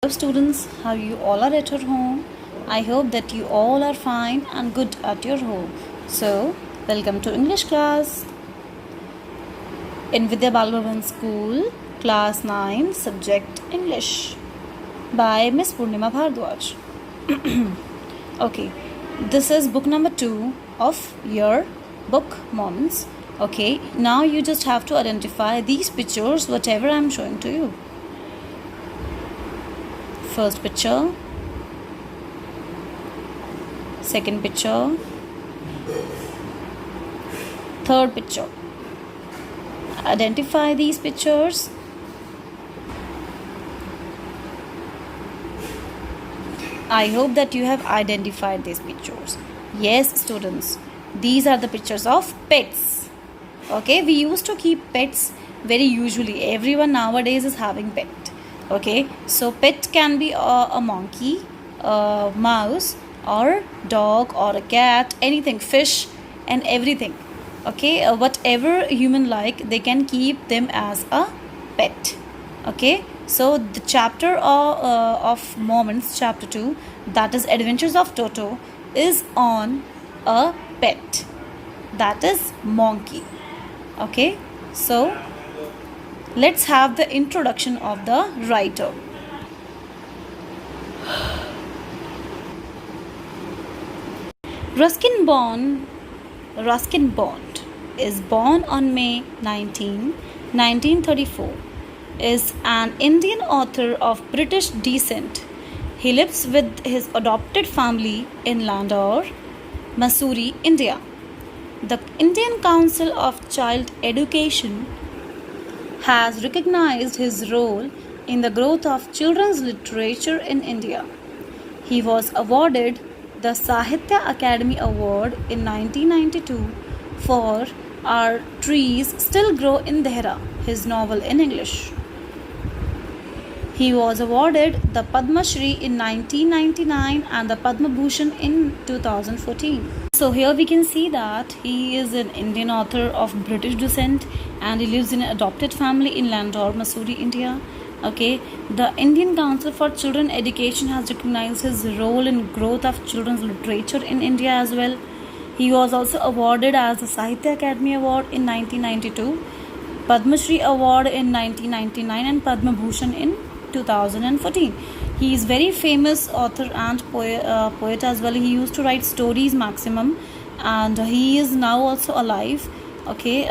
Hello students, how you all are at your home? I hope that you all are fine and good at your home. So, welcome to English class in Vidya Balbhavan School, class 9, subject English by Miss Purnima Bhardwaj. Okay, this is book number 2 of your book Moments. Okay, now you just have to identify these pictures, whatever I'm showing to you. First picture, second picture, third picture. Identify these pictures. I hope that you have identified these pictures. Yes, students, these are the pictures of pets. Okay, we used to keep pets very usually. Everyone nowadays is having pet. Okay, so pet can be a monkey, a mouse, or dog, or a cat, anything, fish, and everything. Okay, whatever human like, they can keep them as a pet. Okay, so the chapter of Moments, chapter 2, that is Adventures of Toto, is on a pet, that is monkey. Okay, so let's have the introduction of the writer. Ruskin Bond is born on May 19, 1934. Is an Indian author of British descent. He lives with his adopted family in Landore, Mussoorie, India. The Indian Council of Child Education has recognized his role in the growth of children's literature in India. He was awarded the Sahitya Akademi Award in 1992 for Our Trees Still Grow in Dehra, his novel in English. He was awarded the Padma Shri in 1999 and the Padma Bhushan in 2014. So here we can see that he is an Indian author of British descent and he lives in an adopted family in Landore, Mussoorie, India. Okay, the Indian Council for Children Education has recognized his role in growth of children's literature in India as well. He was also awarded as the Sahitya Akademi Award in 1992, Padma Shri Award in 1999 and Padma Bhushan in 2014. He is very famous author and poet as well. He used to write stories maximum and he is now also alive. Okay,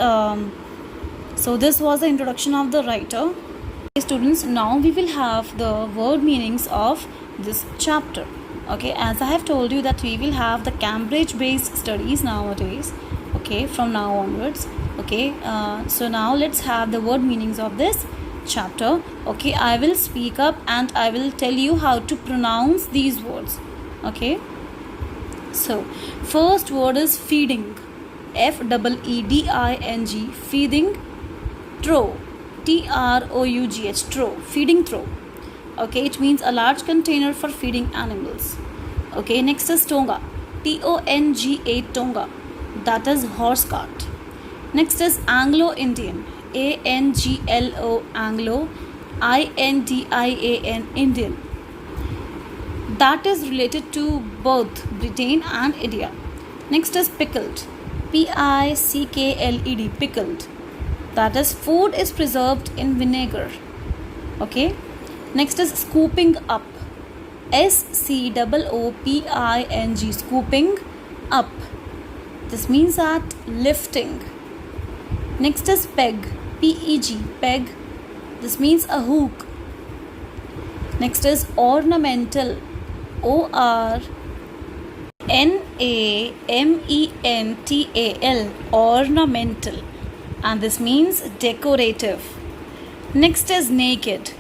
so this was the introduction of the writer. Okay, students, now we will have the word meanings of this chapter. Okay, as I have told you that we will have the Cambridge based studies nowadays. Okay, from now onwards. Okay, so now let's have the word meanings of this chapter. Okay, I will speak up and I will tell you how to pronounce these words. Okay, so first word is feeding. F-E-E-D-I-N-G, feeding. Trough, T-R-O-U-G-H, trough, feeding trough. Okay, it means a large container for feeding animals. Okay, next is tonga, T-O-N-G-A, tonga, that is horse cart. Next is Anglo-Indian, A-N-G-L-O, Anglo, I-N-D-I-A-N, Indian. That is related to both Britain and India. Next is pickled, P-I-C-K-L-E-D, pickled. That is food is preserved in vinegar. Okay. Next is scooping up, S-C-O-O-P-I-N-G, scooping up. This means that lifting. Next is peg, P-E-G, peg. This means a hook. Next is ornamental, O-R-N-A-M-E-N-T-A-L, ornamental. And this means decorative. Next is naked,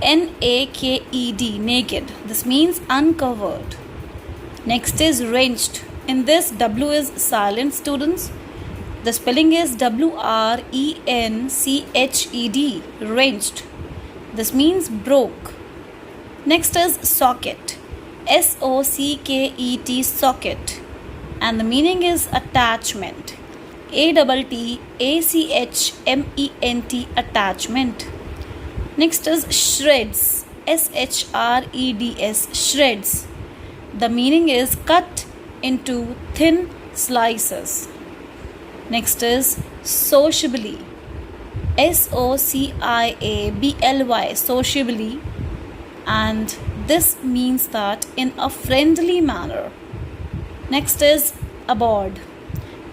N-A-K-E-D, naked. This means uncovered. Next is wrenched. In this, W is silent, students. The spelling is W-R-E-N-C-H-E-D, wrenched. This means broke. Next is socket, S-O-C-K-E-T, socket. And the meaning is attachment, A-T-T-A-C-H-M-E-N-T, attachment. Next is shreds, shreds, shreds. The meaning is cut into thin slices. Next is sociably, sociably, sociably, and this means that in a friendly manner. Next is abode,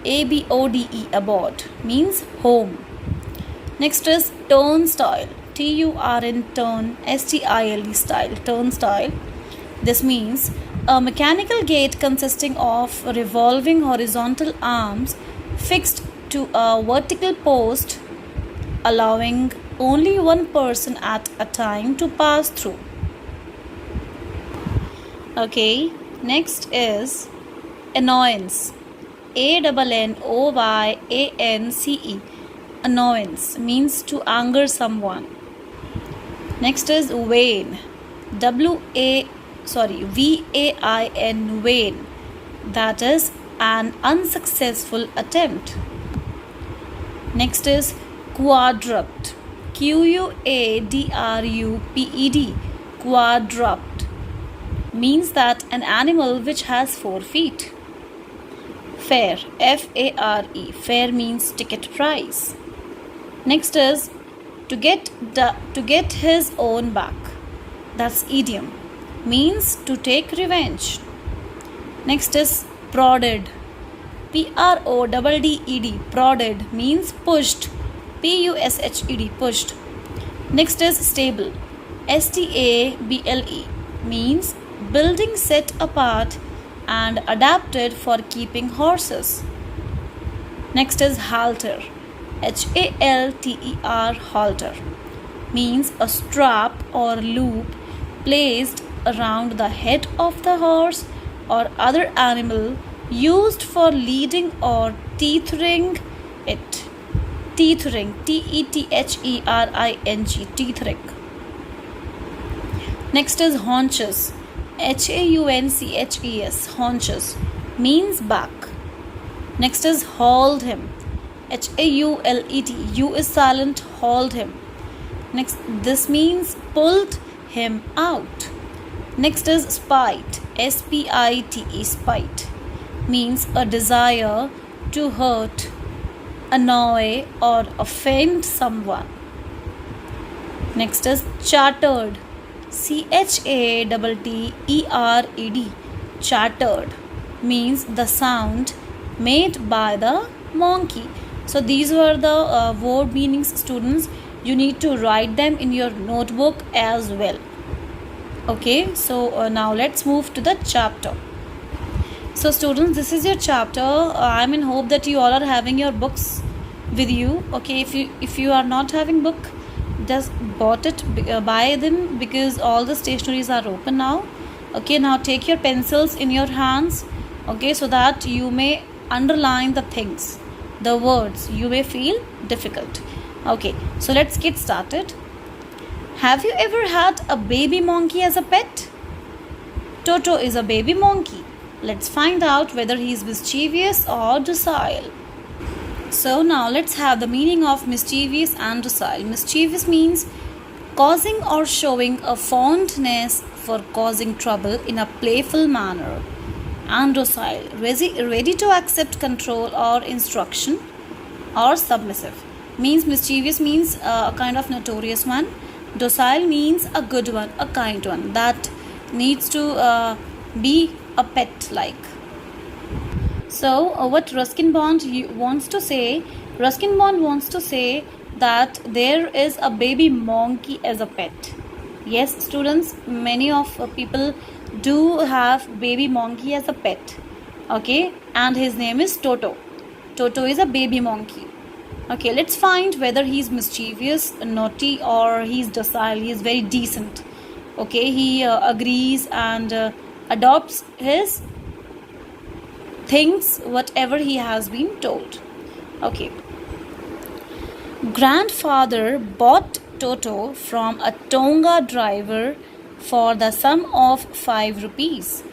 abode, abode means home. Next is turnstile, turn, turn, stile, style, turnstile. This means a mechanical gate consisting of revolving horizontal arms fixed to a vertical post, allowing only one person at a time to pass through. Okay, next is annoyance, ANNOYANCE. Annoyance means to anger someone. Next is vain, VAIN, vain, that is an unsuccessful attempt. Next is quadruped, QUADRUPED, quadruped means that an animal which has 4 feet. Fare, FARE, fare means ticket price. Next is to get his own back, that's idiom, means to take revenge. Next is prodded, PRODDED, prodded means pushed, PUSHED, pushed. Next is stable, STABLE means building set apart and adapted for keeping horses. Next is halter, HALTER, halter means a strap or loop placed around the head of the horse or other animal used for leading or tethering it. Tethering, TETHERING, tethering. Next is haunches, HAUNCHES, haunches means back. Next is hauled him, HAULED, U is silent, hauled him. Next, this means pulled him out. Next is spite, SPITE, spite means a desire to hurt, annoy or offend someone. Next is chartered, CHATTERED, chattered means the sound made by the monkey. So these were the word meanings, students. You need to write them in your notebook as well. Okay, so now let's move to the chapter. So students, this is your chapter. I'm in hope that you all are having your books with you. Okay, if you are not having book, just buy them, because all the stationaries are open now. Okay, now take your pencils in your hands, okay, so that you may underline the things, the words you may feel difficult. Okay, so let's get started. Have you ever had a baby monkey as a pet? Toto is a baby monkey. Let's find out whether he is mischievous or docile. So now let's have the meaning of mischievous and docile. Mischievous means causing or showing a fondness for causing trouble in a playful manner. And docile, ready to accept control or instruction. Or submissive means mischievous means a kind of notorious one. Docile means a good one, a kind one that needs to be a pet like. So what Ruskin Bond wants to say, Ruskin Bond wants to say that there is a baby monkey as a pet. Yes, students, many of people do have baby monkey as a pet. Okay, and his name is Toto. Toto is a baby monkey. Okay, let's find whether he's mischievous, naughty, or he's docile. He is very decent. Okay, he agrees and adopts his things, whatever he has been told. Okay. Grandfather bought Toto from a Tonga driver for the sum of 5 rupees.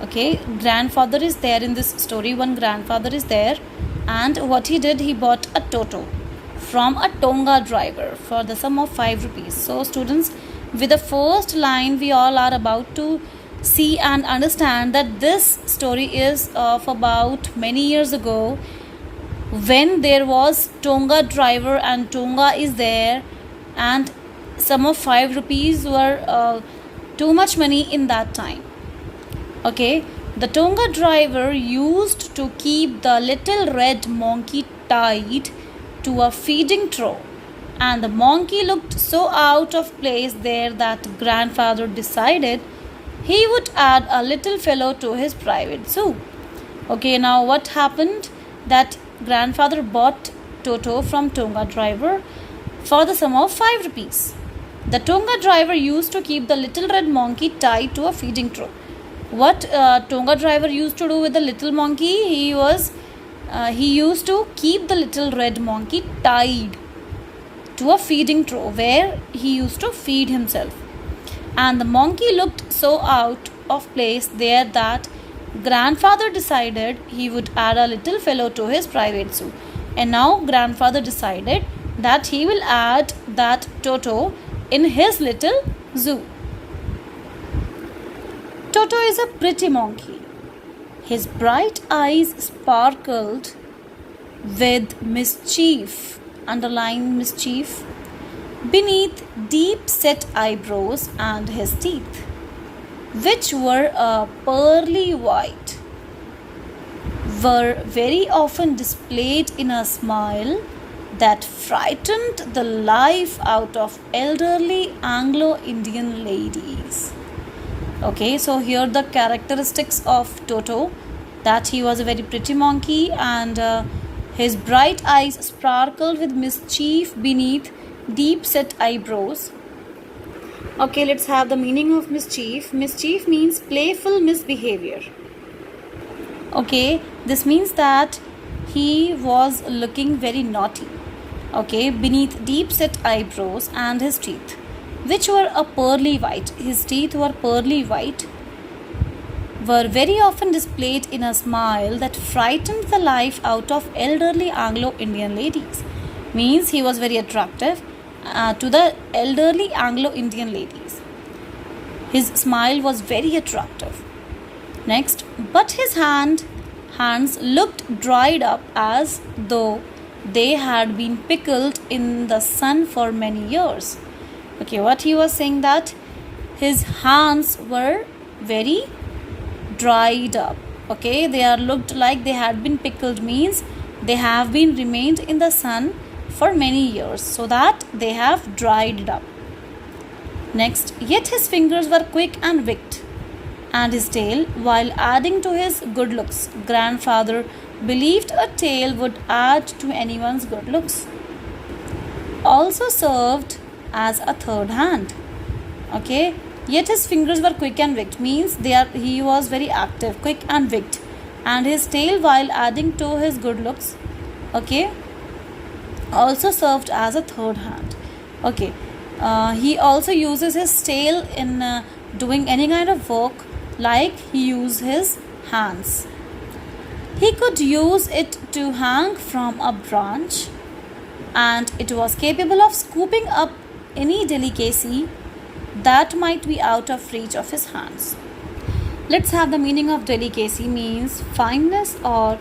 Okay, grandfather is there in this story. One grandfather is there, and what he did, he bought a Toto from a Tonga driver for the sum of 5 rupees. So students, With the first line, we all are about to see and understand that this story is of about many years ago, when there was Tonga driver and Tonga is there, and sum of 5 rupees were too much money in that time. Okay, the Tonga driver used to keep the little red monkey tied to a feeding trough, and the monkey looked so out of place there that grandfather decided he would add a little fellow to his private zoo. Okay, now what happened? That grandfather bought Toto from Tonga driver for the sum of 5 rupees. The Tonga driver used to keep the little red monkey tied to a feeding trough. What Tonga driver used to do with the little monkey? He used to keep the little red monkey tied to a feeding trough where he used to feed himself. And the monkey looked so out of place there that grandfather decided he would add a little fellow to his private zoo. And now grandfather decided that he will add that Toto in his little zoo. Toto is a pretty monkey. His bright eyes sparkled with mischief, underline mischief, beneath deep set eyebrows, and his teeth, which were pearly white, were very often displayed in a smile that frightened the life out of elderly Anglo-Indian ladies. Okay, so here the characteristics of Toto, that he was a very pretty monkey and his bright eyes sparkled with mischief beneath deep set eyebrows. Okay, let's have the meaning of mischief. Mischief means playful misbehavior. Okay, this means that he was looking very naughty. Okay, beneath deep set eyebrows, and his teeth, which were a pearly white. His teeth were pearly white, were very often displayed in a smile that frightened the life out of elderly Anglo-Indian ladies. Means he was very attractive to the elderly Anglo-Indian ladies. His smile was very attractive. Next, but his hands looked dried up as though they had been pickled in the sun for many years. Okay, what he was saying, that his hands were very dried up. Okay, they are looked like they had been pickled, means they have been remained in the sun for many years, so that they have dried up. Next, yet his fingers were quick and wicked, and his tail, while adding to his good looks, grandfather believed a tail would add to anyone's good looks, also served as a third hand. Okay, yet his fingers were quick and wicked, means he was very active, quick and wicked, and his tail, while adding to his good looks, okay, also served as a third hand. Okay, he also uses his tail in doing any kind of work, like he uses his hands. He could use it to hang from a branch, and it was capable of scooping up any delicacy that might be out of reach of his hands. Let's have the meaning of delicacy. Means fineness or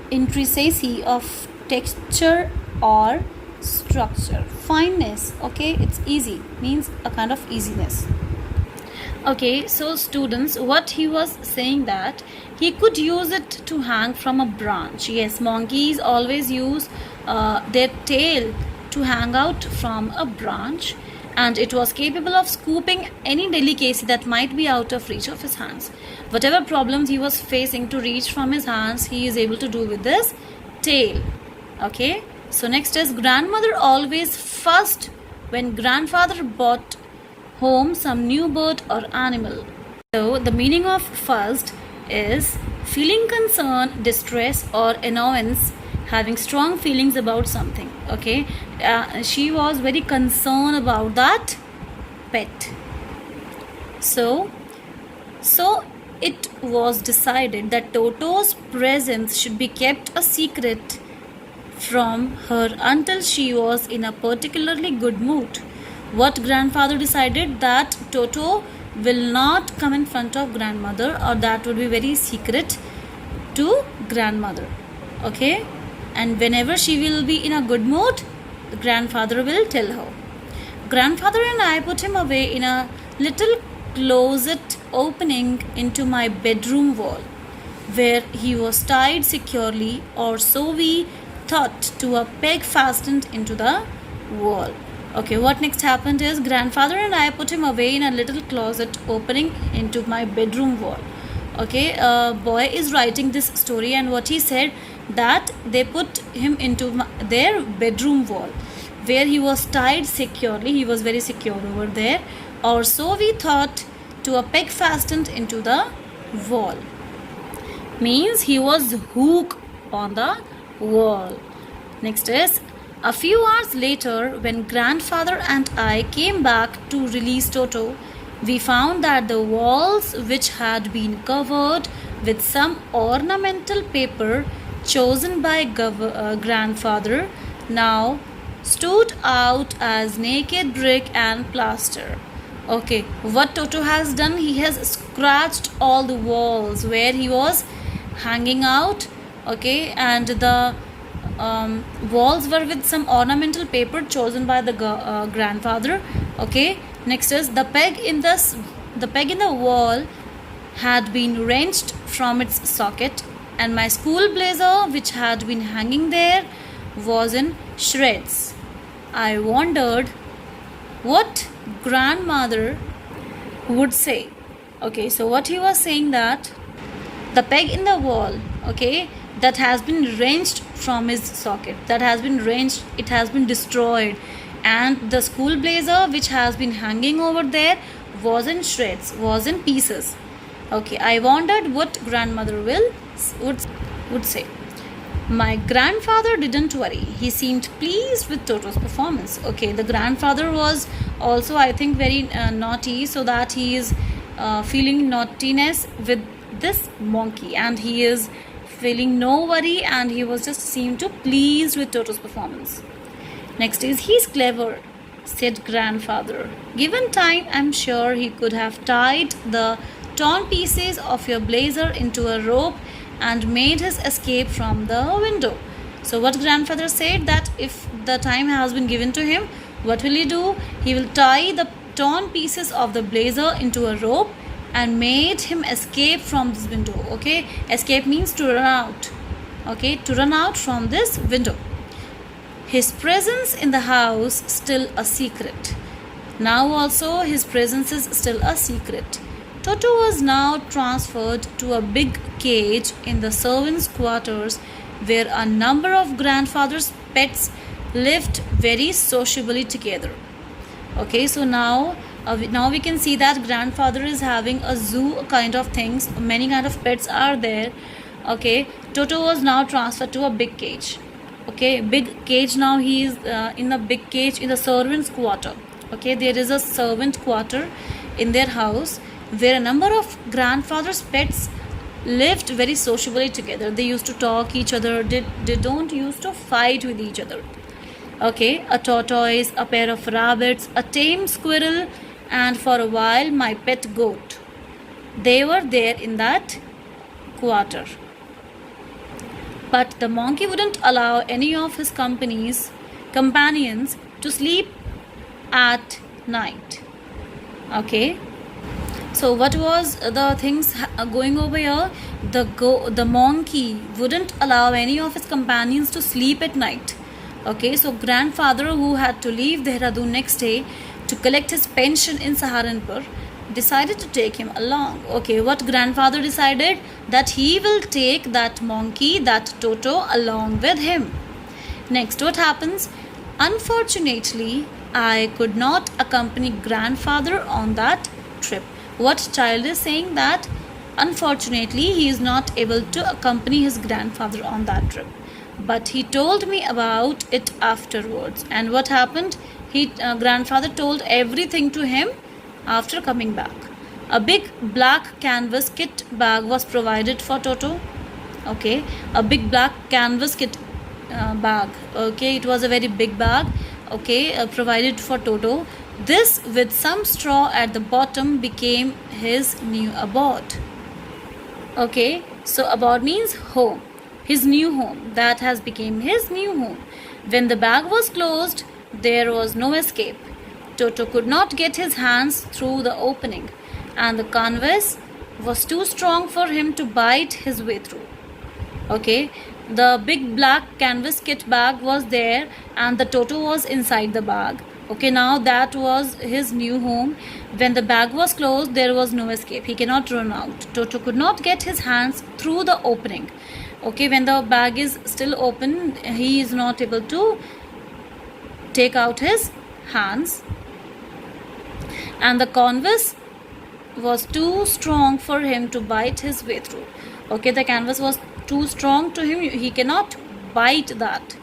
intricacy of texture or structure. Fineness, okay, it's easy, means a kind of easiness. Okay, so students, what he was saying, that he could use it to hang from a branch. Yes, monkeys always use their tail to hang out from a branch, and it was capable of scooping any delicacy that might be out of reach of his hands. Whatever problems he was facing to reach from his hands, he is able to do with this tail. Okay, so next is grandmother always fussed when grandfather brought home some new bird or animal. So the meaning of fussed is feeling concern, distress, or annoyance, having strong feelings about something. Okay, she was very concerned about that pet. So it was decided that Toto's presence should be kept a secret from her until she was in a particularly good mood. What grandfather decided? That Toto will not come in front of grandmother, or that would be very secret to grandmother. Okay, and whenever she will be in a good mood, the grandfather will tell her. Grandfather and I put him away in a little closet opening into my bedroom wall, where he was tied securely, or so we thought, to a peg fastened into the wall. Okay, what next happened is grandfather and I put him away in a little closet opening into my bedroom wall. Okay, a boy is writing this story, and what he said, that they put him into their bedroom wall, where he was tied securely. He was very secure over there, or so we thought, to a peg fastened into the wall. Means he was hooked on the wall. Next is, a few hours later, when grandfather and I came back to release Toto, we found that the walls, which had been covered with some ornamental paper chosen by grandfather, now stood out as naked brick and plaster. Okay, what Toto has done, he has scratched all the walls where he was hanging out. Okay, and the walls were with some ornamental paper chosen by the grandfather. Okay, next is, the peg in the wall had been wrenched from its socket, and my school blazer, which had been hanging there, was in shreds. I wondered what grandmother would say. Okay, so what he was saying, that the peg in the wall, okay, that has been wrenched from his socket, that has been wrenched, it has been destroyed, and the school blazer, which has been hanging over there, was in shreds, was in pieces. Okay, I wondered what grandmother would say. My grandfather didn't worry. He seemed pleased with Toto's performance. Okay, the grandfather was also, I think, very naughty, so that he is feeling naughtiness with this monkey, and he is feeling no worry, and he was just seemed to pleased with Toto's performance. Next is, he's clever, said grandfather. Given time, I'm sure he could have tied the torn pieces of your blazer into a rope and made his escape from the window. So what grandfather said, that if the time has been given to him, what will he do? He will tie the torn pieces of the blazer into a rope and made him escape from this window. Okay, escape means to run out. Okay, to run out from this window. His presence in the house still a secret. Now also his presence is still a secret. Toto was now transferred to a big cage in the servants' quarters, where a number of grandfather's pets lived very sociably together. Okay, so now we can see that grandfather is having a zoo kind of things. Many kind of pets are there. Okay, Toto was now transferred to a big cage. Okay, big cage. Now he is in a big cage in the servants' quarter. Okay, there is a servant quarter in their house, where a number of grandfather's pets lived very sociably together. They used to talk each other. They don't used to fight with each other. Okay, a tortoise, a pair of rabbits, a tame squirrel, and for a while my pet goat. They were there in that quarter. But the monkey wouldn't allow any of his companions to sleep at night. Okay, so what was the things going over here? The monkey wouldn't allow any of his companions to sleep at night. Okay, so grandfather, who had to leave Dehradun next day to collect his pension in Saharanpur, decided to take him along. Okay, what grandfather decided? That he will take that monkey, that Toto, along with him. Next, what happens? Unfortunately, I could not accompany grandfather on that trip. What child is saying? That unfortunately he is not able to accompany his grandfather on that trip. But he told me about it afterwards. And what happened? Grandfather told everything to him after coming back. A big black canvas kit bag was provided for Toto. Okay, a big black canvas kit bag. Okay, it was a very big bag. Okay, provided for Toto, This, with some straw at the bottom, became his new abode. Okay, so abode means home, his new home. That has become his new home. When the bag was closed, there was no escape. Toto could not get his hands through the opening, and the canvas was too strong for him to bite his way through. Okay, the big black canvas kit bag was there, and the Toto was inside the bag. Okay, now that was his new home. When the bag was closed, there was no escape. He cannot run out. Toto could not get his hands through the opening. Okay, when the bag is still open, he is not able to take out his hands, and the canvas was too strong for him to bite his way through. Okay, the canvas was too strong to him, he cannot bite that.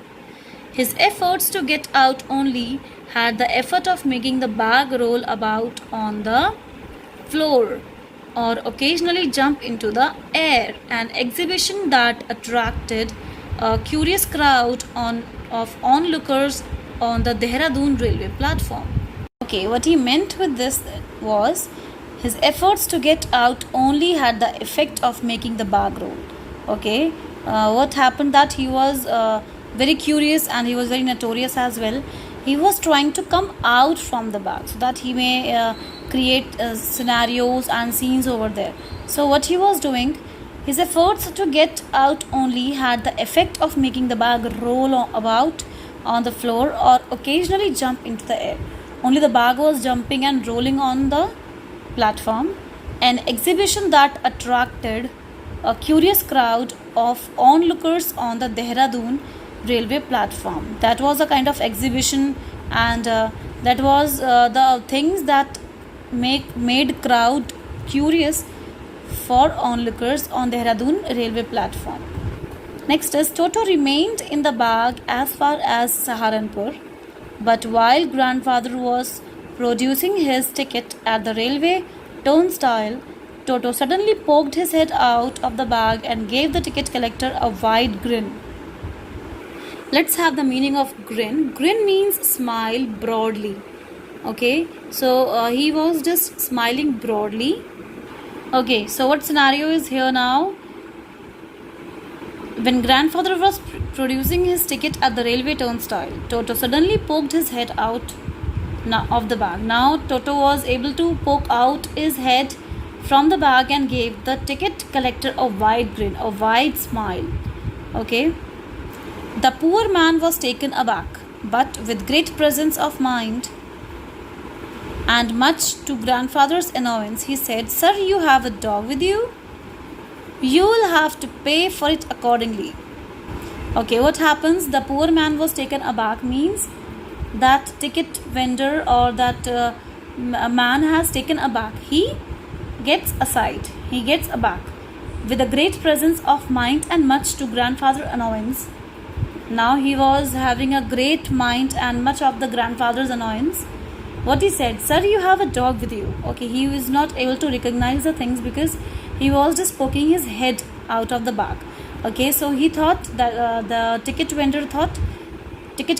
His efforts to get out only had the effort of making the bag roll about on the floor or occasionally jump into the air, an exhibition that attracted a curious crowd of onlookers on the Dehradun railway platform. Okay, what he meant with this was his efforts to get out only had the effect of making the bag roll. Okay, what happened that he was very curious and he was very notorious as well. He was trying to come out from the bag so that he may create scenarios and scenes over there. So what he was doing, his efforts to get out only had the effect of making the bag roll about on the floor or occasionally jump into the air. Only the bag was jumping and rolling on the platform, an exhibition that attracted a curious crowd of onlookers on the Dehradun railway platform. That was a kind of exhibition, and that was the things that made crowd curious for onlookers on Dehradun railway platform. Next is Toto remained in the bag as far as Saharanpur, but while grandfather was producing his ticket at the railway turnstile, Toto suddenly poked his head out of the bag and gave the ticket collector a wide grin. Let's have the meaning of grin. Grin means smile broadly. Okay, so he was just smiling broadly. Okay, so what scenario is here now? When grandfather was producing his ticket at the railway turnstile, Toto suddenly poked his head out of the bag. Now Toto was able to poke out his head from the bag and gave the ticket collector a wide grin, a wide smile. Okay. The poor man was taken aback, but with great presence of mind and much to grandfather's annoyance, he said, "Sir, you have a dog with you? You will have to pay for it accordingly." Okay, what happens? The poor man was taken aback means that ticket vendor or that man has taken aback. He gets aside, he gets aback with a great presence of mind and much to grandfather's annoyance. Now he was having a great mind and much of the grandfather's annoyance. What he said, "Sir, you have a dog with you." Okay, he was not able to recognize the things because he was just poking his head out of the bag. Okay, so he thought that the ticket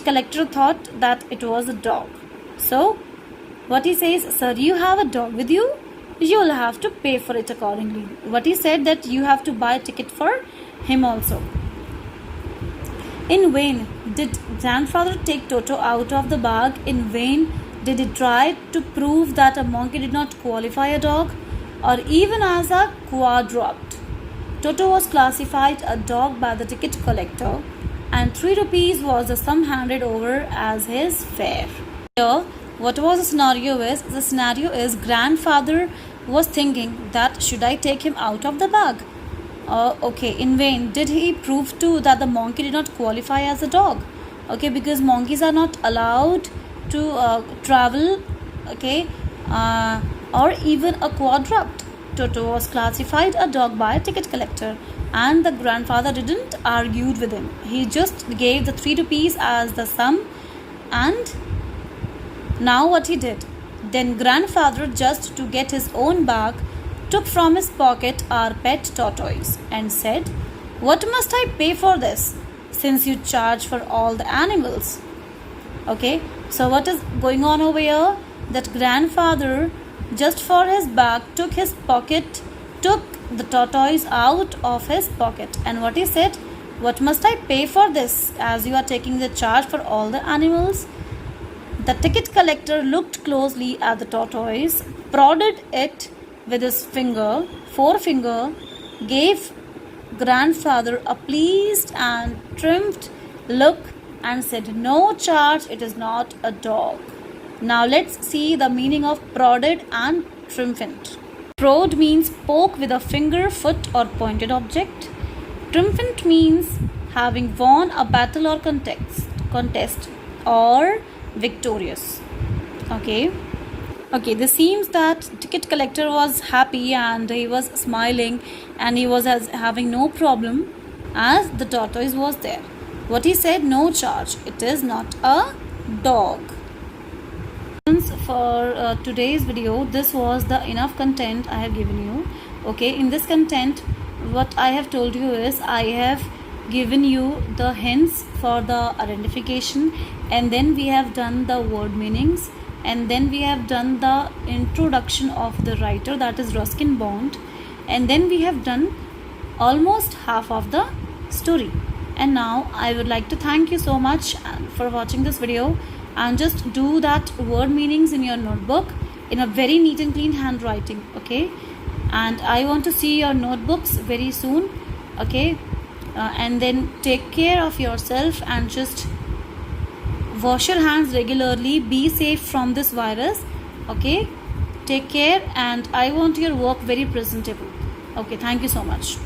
collector thought that it was a dog. So what he says, "Sir, you have a dog with you. You will have to pay for it accordingly." What he said that you have to buy a ticket for him also. In vain did grandfather take Toto out of the bag. In vain did he try to prove that a monkey did not qualify a dog or even as a quadruped. Toto was classified a dog by the ticket collector, and 3 rupees was the sum handed over as his fare. Here, what was the scenario is? The scenario is grandfather was thinking that should I take him out of the bag? Okay, in vain did he prove to that the monkey did not qualify as a dog. Okay, because monkeys are not allowed to travel. Okay, or even a quadruped. Toto was classified a dog by a ticket collector, and the grandfather didn't argue with him. He just gave the 3 rupees as the sum. And now what he did? Then grandfather, just to get his own bag, took from his pocket our pet tortoise and said, "What must I pay for this, since you charge for all the animals?" Okay, so what is going on over here? that grandfather, just for his bag, took the tortoise out of his pocket. And what he said, "What must I pay for this, as you are taking the charge for all the animals?" The ticket collector looked closely at the tortoise, prodded it with his forefinger, gave grandfather a pleased and triumphant look, and said, "No charge, it is not a dog." Now let's see the meaning of prodded and triumphant. Prod means poke with a finger, foot, or pointed object. Triumphant means having won a battle or contest or victorious. Okay, this seems that ticket collector was happy and he was smiling and he was having no problem as the tortoise was there. What he said, "No charge, it is not a dog." For today's video, this was the enough content I have given you. Okay, in this content, what I have told you is I have given you the hints for the identification, and then we have done the word meanings, and then we have done the introduction of the writer, that is Ruskin Bond, and then we have done almost half of the story. And now I would like to thank you so much for watching this video, and just do that word meanings in your notebook in a very neat and clean handwriting. Okay, and I want to see your notebooks very soon. Okay, and then take care of yourself and just wash your hands regularly. Be safe from this virus. Okay, take care, and I want your work very presentable. Okay, thank you so much.